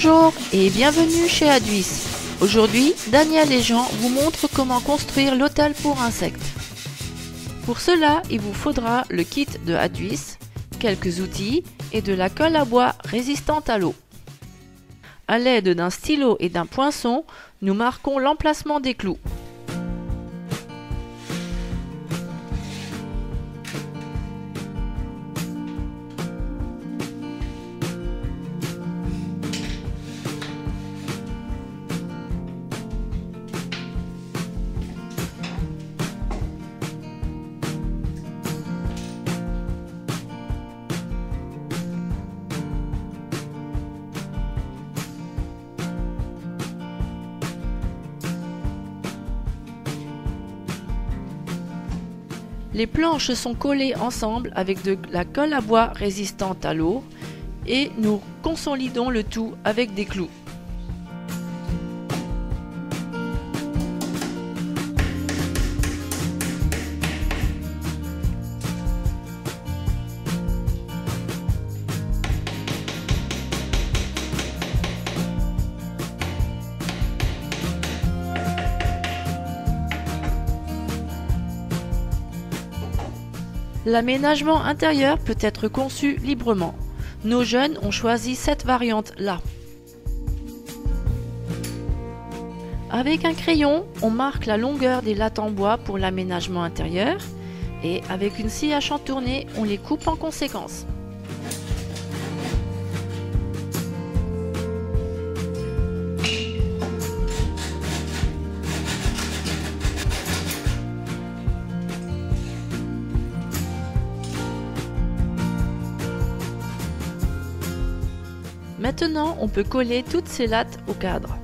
Bonjour et bienvenue chez Aduis. Aujourd'hui, Daniel et Jean vous montrent comment construire l'hôtel pour insectes. Pour cela, il vous faudra le kit de Aduis, quelques outils et de la colle à bois résistante à l'eau. À l'aide d'un stylo et d'un poinçon, nous marquons l'emplacement des clous. Les planches sont collées ensemble avec de la colle à bois résistante à l'eau et nous consolidons le tout avec des clous. L'aménagement intérieur peut être conçu librement. Nos jeunes ont choisi cette variante-là. Avec un crayon, on marque la longueur des lattes en bois pour l'aménagement intérieur et avec une scie à chantourner, on les coupe en conséquence. Maintenant, on peut coller toutes ces lattes au cadre.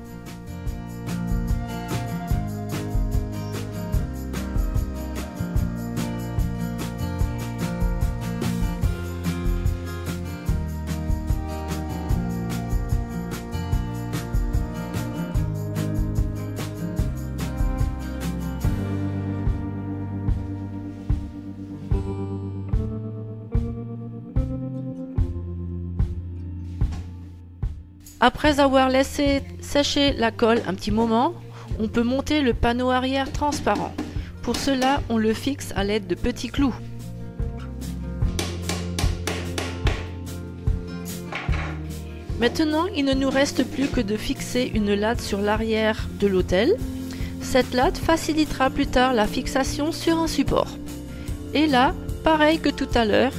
Après avoir laissé sécher la colle un petit moment, on peut monter le panneau arrière transparent. Pour cela, on le fixe à l'aide de petits clous. Maintenant, il ne nous reste plus que de fixer une latte sur l'arrière de l'hôtel. Cette latte facilitera plus tard la fixation sur un support. Et là, pareil que tout à l'heure,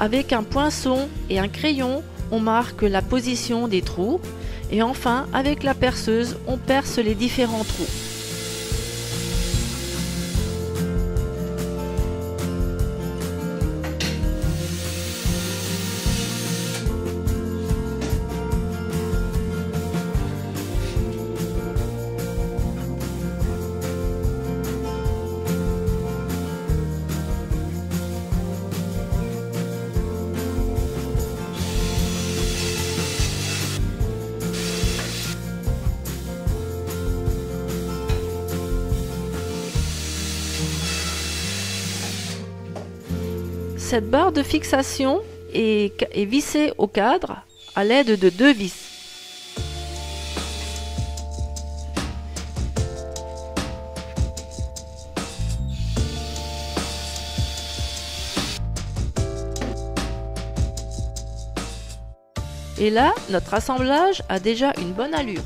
avec un poinçon et un crayon, on marque la position des trous et enfin avec la perceuse on perce les différents trous. Cette barre de fixation est vissée au cadre à l'aide de deux vis. Et là, notre assemblage a déjà une bonne allure.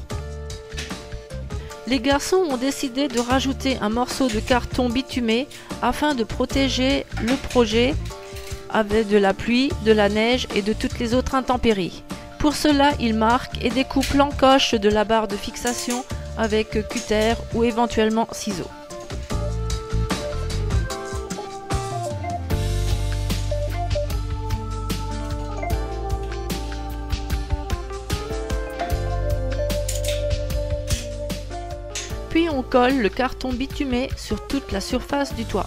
Les garçons ont décidé de rajouter un morceau de carton bitumé afin de protéger le projet avec de la pluie, de la neige et de toutes les autres intempéries. Pour cela, ils marquent et découpent l'encoche de la barre de fixation avec cutter ou éventuellement ciseaux. Puis on colle le carton bitumé sur toute la surface du toit.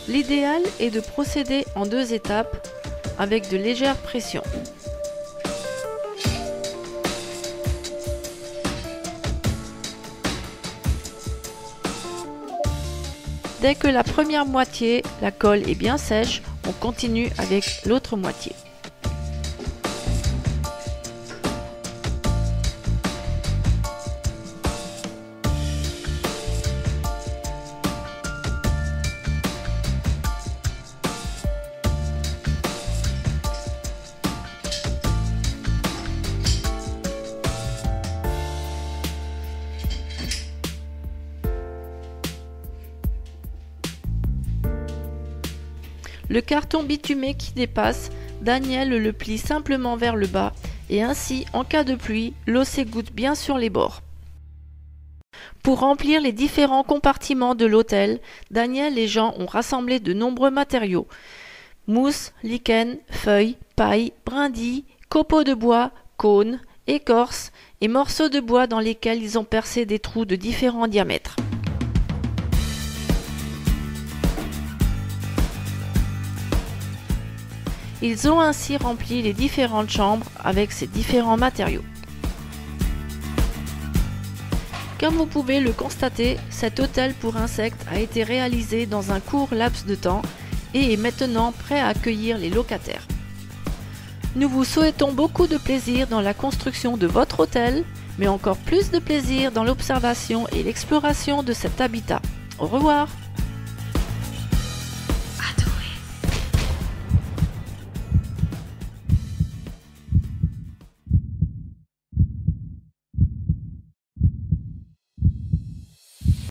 L'idéal est de procéder en deux étapes avec de légères pressions. Dès que la première moitié, la colle est bien sèche, on continue avec l'autre moitié. Le carton bitumé qui dépasse, Daniel le plie simplement vers le bas et ainsi, en cas de pluie, l'eau s'égoutte bien sur les bords. Pour remplir les différents compartiments de l'autel, Daniel et Jean ont rassemblé de nombreux matériaux. Mousse, lichen, feuilles, paille, brindilles, copeaux de bois, cônes, écorces et morceaux de bois dans lesquels ils ont percé des trous de différents diamètres. Ils ont ainsi rempli les différentes chambres avec ces différents matériaux. Comme vous pouvez le constater, cet hôtel pour insectes a été réalisé dans un court laps de temps et est maintenant prêt à accueillir les locataires. Nous vous souhaitons beaucoup de plaisir dans la construction de votre hôtel, mais encore plus de plaisir dans l'observation et l'exploration de cet habitat. Au revoir!